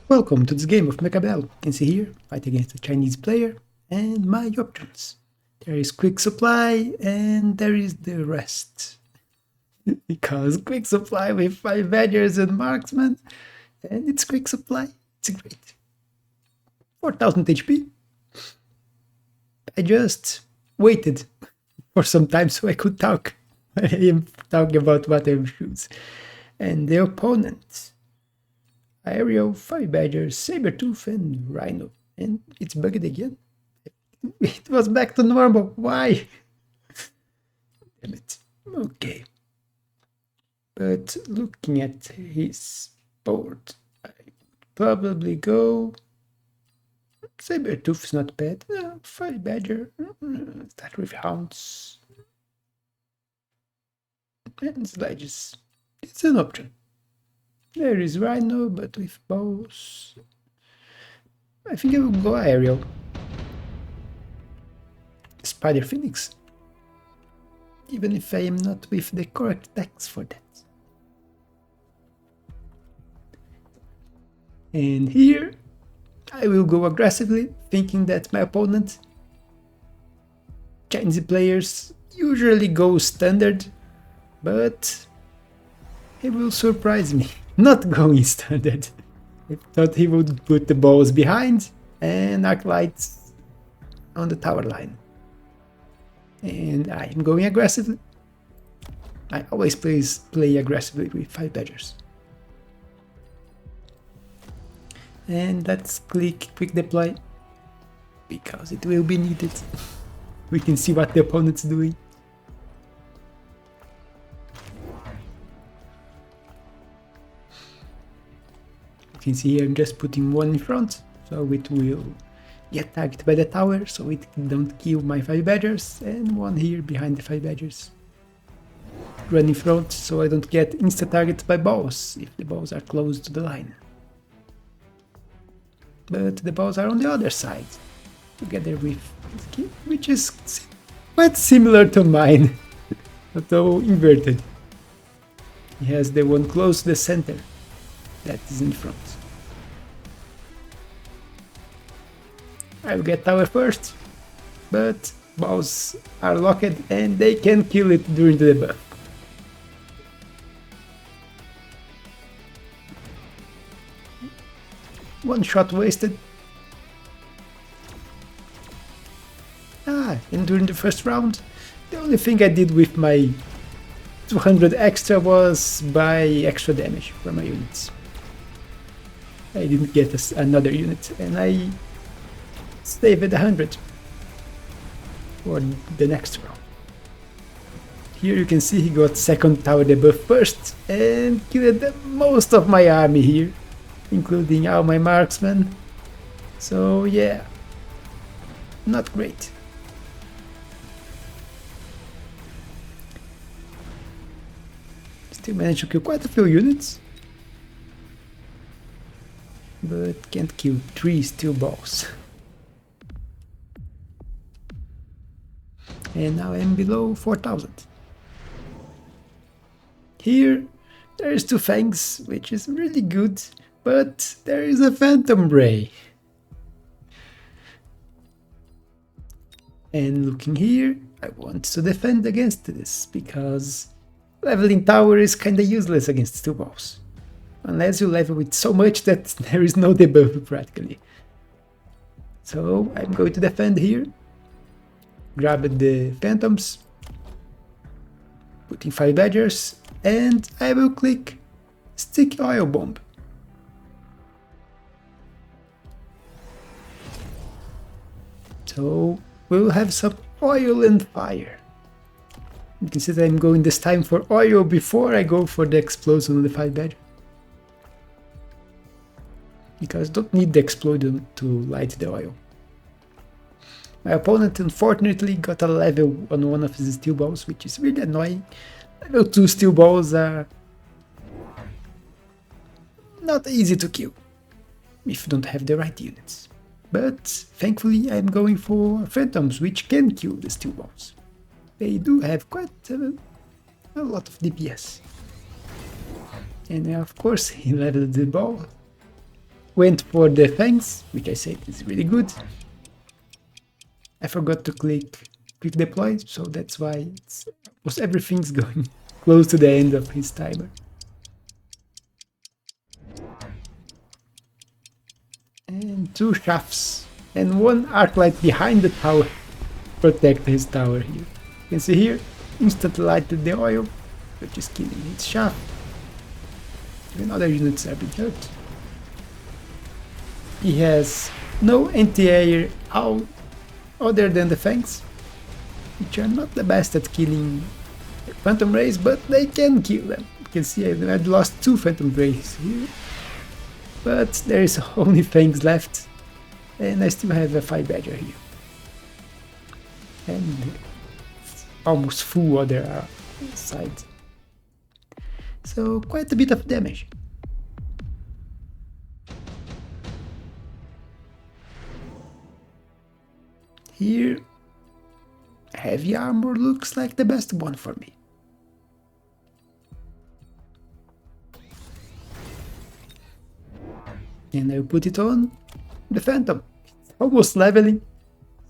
Welcome to this game of Mechabellum. You can see here, fight against a Chinese player, and my options. There is quick supply, and there is the rest. Because quick supply with 5 badgers and marksman, and it's quick supply, it's great. 4000 HP. I just waited for some time so I could talk. I am talking about what I choose. And the opponent. Aerial, 5 badgers, Sabertooth, and Rhino. And it's bugged again. It was back to normal. Why? Damn it. Okay. But looking at his board, I probably go. Sabertooth is not bad. 5 badger. Start with hounds. And sledges. It's an option. There is Rhino, but with bows. I think I will go aerial. Spider Phoenix. Even if I am not with the correct decks for that. And here, I will go aggressively, thinking that my opponent, Chinese players, usually go standard, but he will surprise me. Not going standard. I thought he would put the balls behind and Arclights on the tower line. And I am going aggressively. I always play aggressively with 5 badgers. And let's click quick deploy, because it will be needed. We can see what the opponent's doing. You can see here I'm just putting one in front, so it will get targeted by the tower, so it don't kill my 5 badgers, and one here behind the 5 badgers. Run in front, so I don't get insta-targeted by balls, if the balls are close to the line. But the balls are on the other side, together with this key, which is quite similar to mine, although inverted. He has the one close to the center, that is in front. I will get tower first, but balls are locked and they can kill it during the debuff. One shot wasted. And during the first round, the only thing I did with my 200 extra was buy extra damage for my units. I didn't get another unit, and I saved 100 for the next round. Here you can see he got second tower debuff first and killed most of my army here, including all my marksmen. So yeah, not great. Still managed to kill quite a few units, but can't kill 3 steel balls. And now I'm below 4000. Here there is 2 fangs, which is really good, but there is a phantom ray. And looking here, I want to defend against this, because leveling tower is kinda useless against 2 balls. Unless you level it so much that there is no debuff practically. So I'm going to defend here. Grab the phantoms, putting 5 badgers, and I will click stick oil bomb. So we'll have some oil and fire. You can see that I'm going this time for oil before I go for the explosion on the 5 badger. Because don't need the explosion to light the oil. My opponent unfortunately got a level on one of his steel balls, which is really annoying. Level 2 steel balls are not easy to kill if you don't have the right units. But thankfully I'm going for phantoms, which can kill the steel balls. They do have quite a lot of DPS. And of course he leveled the ball. went for the fangs, which I said is really good. I forgot to click quick deploy, so that's why almost everything's going close to the end of his timer. And 2 shafts and 1 arc light behind the tower protect his tower here. You can see here, instantly lighted the oil, which is killing his shaft. Even other units are being hurt. He has no anti-air other than the fangs, which are not the best at killing phantom rays, but they can kill them. You can see I've lost 2 phantom rays here, but there is only fangs left, and I still have a 5 badger here. And almost full other side. So quite a bit of damage. Here, heavy armor looks like the best one for me. And I'll put it on the Phantom. It's almost leveling.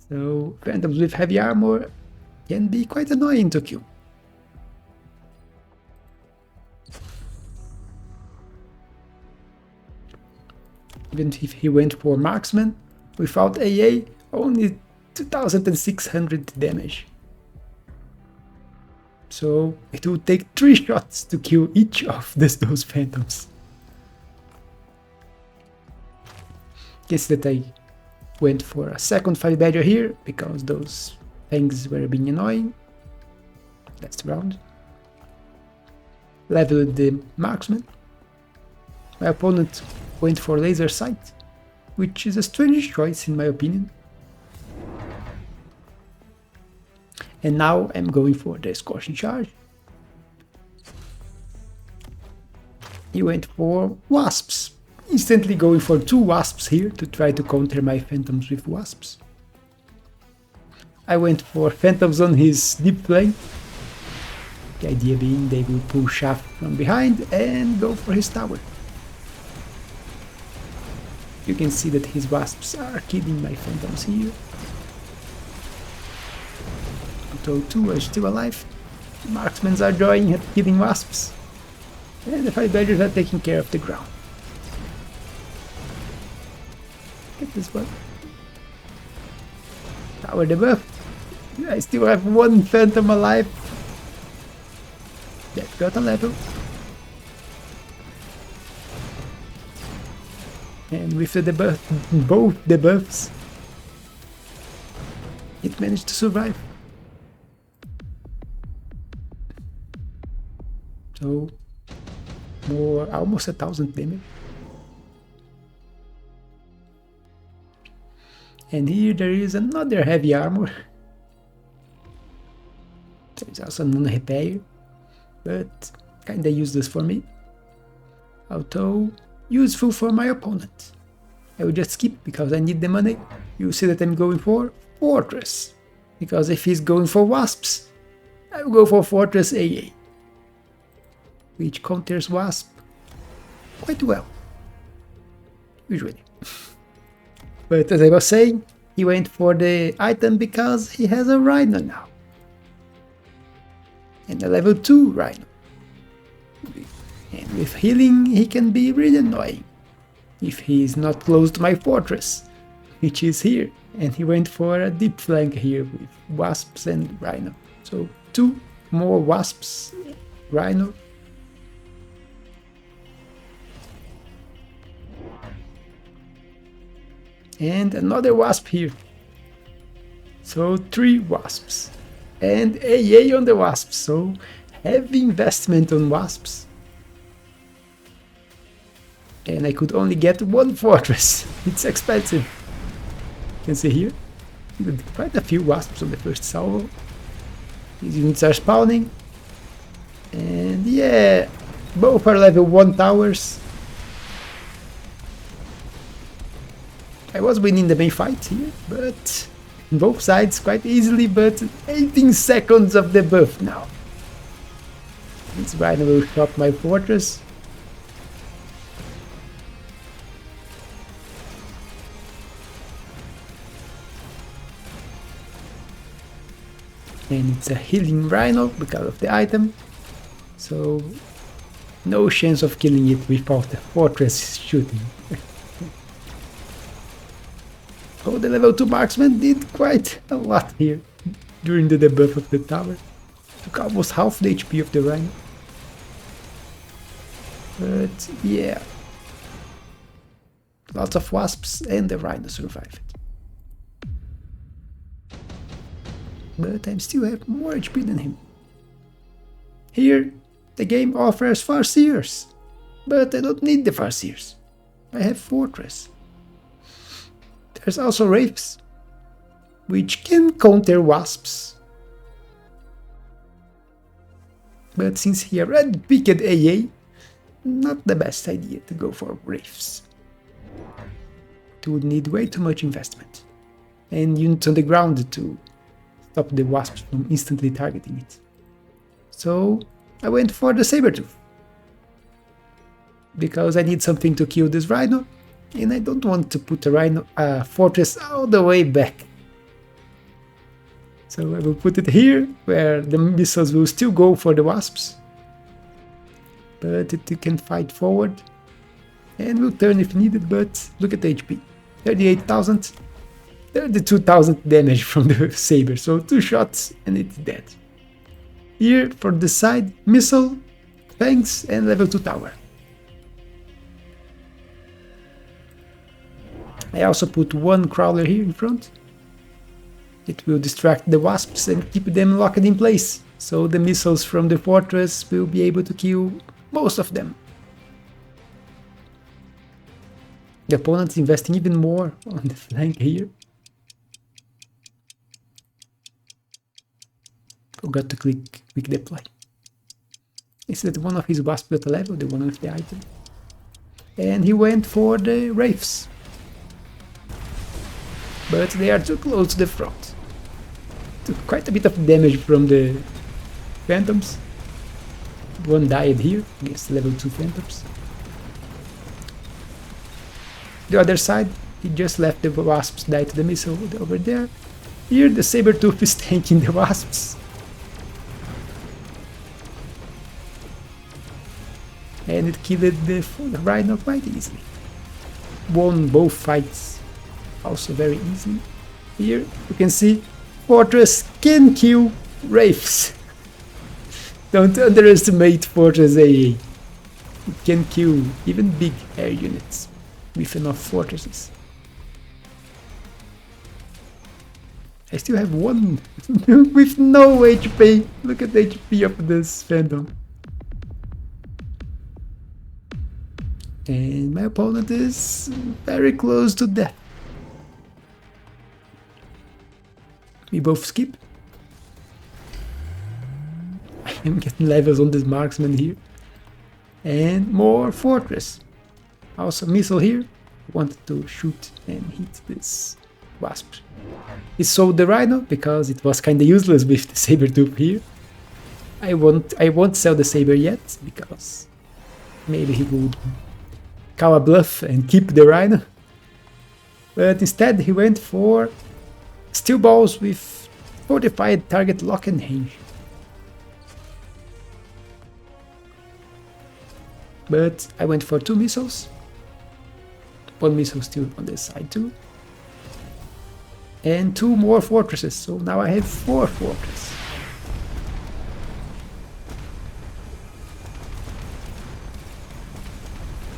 So Phantoms with heavy armor can be quite annoying to kill. Even if he went for marksman, without AA, only 2600 damage. So it would take 3 shots to kill each of those phantoms. Guess that I went for a second 5 badger here because those things were being annoying. Last round. Leveled the marksman. My opponent went for laser sight, which is a strange choice in my opinion. And now I'm going for the scorching charge. He went for wasps, instantly going for 2 wasps here to try to counter my phantoms with wasps. I went for phantoms on his deep flank. The idea being they will pull shaft from behind and go for his tower. You can see that his wasps are killing my phantoms here. Although 2 are still alive, the marksmen are drawing at killing wasps, and the 5 badgers are taking care of the ground. Get this one. Tower debuff. I still have 1 phantom alive. That got a level. And with the debuff, both debuffs, it managed to survive. So, almost 1000 damage. And here there is another heavy armor. There is also non-repair, but kinda useless for me. Although useful for my opponent. I will just skip because I need the money. You see that I'm going for Fortress, because if he's going for wasps, I will go for Fortress AA, which counters wasp quite well, usually. But as I was saying, he went for the item because he has a Rhino now, and a level 2 Rhino. And with healing, he can be really annoying if he is not close to my fortress, which is here. And he went for a deep flank here with wasps and Rhino. So 2 more wasps, Rhino. And another wasp here. So 3 wasps. And AA on the wasps. So heavy investment on wasps. And I could only get 1 fortress. It's expensive. You can see here, quite a few wasps on the first salvo. These units are spawning. And yeah, both are level 1 towers. I was winning the main fight here, but both sides quite easily, but 18 seconds of the buff now. This Rhino will stop my fortress. And it's a healing rhino because of the item. So no chance of killing it without the fortress shooting. Oh, the level 2 marksman did quite a lot here during the debuff of the tower. Took almost half the HP of the rhino. But yeah, lots of wasps and the rhino survived. But I still have more HP than him. Here, the game offers farseers, but I don't need the farseers. I have fortress. There's also wraiths, which can counter wasps. But since he already picked AA, not the best idea to go for wraiths. It would need way too much investment, and units on the ground to stop the wasps from instantly targeting it. So I went for the Sabertooth, because I need something to kill this rhino, and I don't want to put a fortress all the way back. So I will put it here, where the missiles will still go for the wasps, but it can fight forward, and will turn if needed. But look at the HP, 38,000, 32,000 damage from the saber, so 2 shots and it's dead. Here for the side, missile, fangs and level 2 tower. I also put 1 crawler here in front. It will distract the wasps and keep them locked in place, so the missiles from the fortress will be able to kill most of them. The opponent is investing even more on the flank here. Forgot to click quick deploy. Is that one of his wasps got a level, the one with the item? And he went for the wraiths, but they are too close to the front. Took quite a bit of damage from the phantoms. One died here against level 2 phantoms. The other side, he just left the wasps die to the missile over there. Here the Sabertooth is tanking the wasps. And it killed the rhino quite easily. Won both fights also very easily. Here you can see fortress can kill wraiths. Don't underestimate fortress AA. It can kill even big air units with enough fortresses. I still have 1 with no HP. Look at the HP of this phantom. And my opponent is very close to death. We both skip. I am getting levels on this marksman here. And more fortress. Also missile here. Wanted to shoot and hit this wasp. He sold the rhino because it was kinda useless with the Sabertooth here. I won't sell the saber yet because maybe he would call a bluff and keep the rhino. But instead he went for steel balls with fortified target lock and range. But I went for 2 missiles. 1 missile still on this side too. And 2 more fortresses, so now I have 4 fortresses.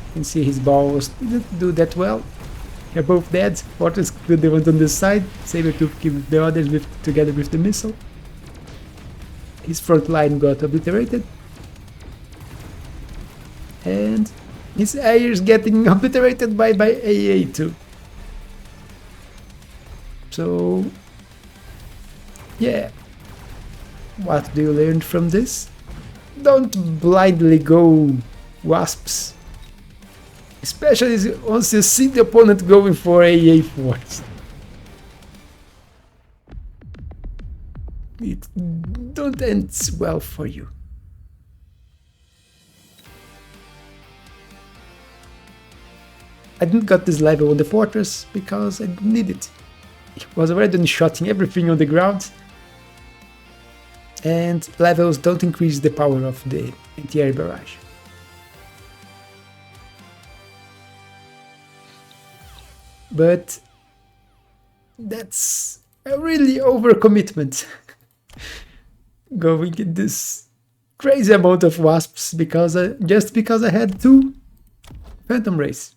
You can see his balls didn't do that well. They're both dead. Fortress killed the ones on this side. Sabertooth killed the others together with the missile. His front line got obliterated. And his air is getting obliterated by AA too. So yeah, what do you learn from this? Don't blindly go wasps, especially once you see the opponent going for AA force. It don't end well for you. I didn't got this level on the fortress because I didn't need it. It was already shotting everything on the ground. and levels don't increase the power of the anti-air barrage. But that's a really overcommitment. Going in this crazy amount of wasps just because I had 2 phantom rays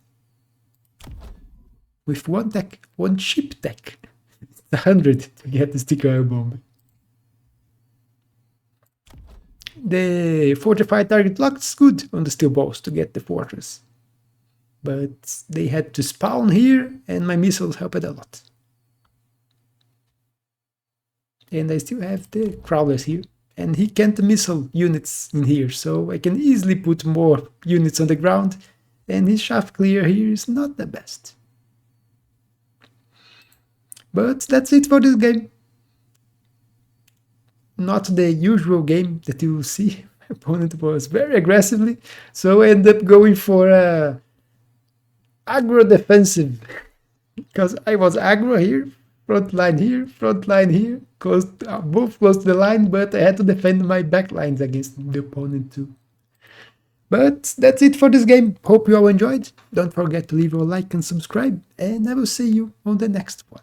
with 1 tech, 1 ship tech. It's 100 to get the sticker bomb. The fortified target locks good on the steel balls to get the fortress, but they had to spawn here and my missiles helped a lot. And I still have the crawlers here, and he can't missile units in here, so I can easily put more units on the ground, and his shaft clear here is not the best. But that's it for this game. Not the usual game that you will see. My opponent was very aggressively, so I ended up going for a aggro defensive, because I was aggro here, front line here, close, both close to the line, but I had to defend my back lines against the opponent too. But that's it for this game. Hope you all enjoyed. Don't forget to leave a like and subscribe, and I will see you on the next one.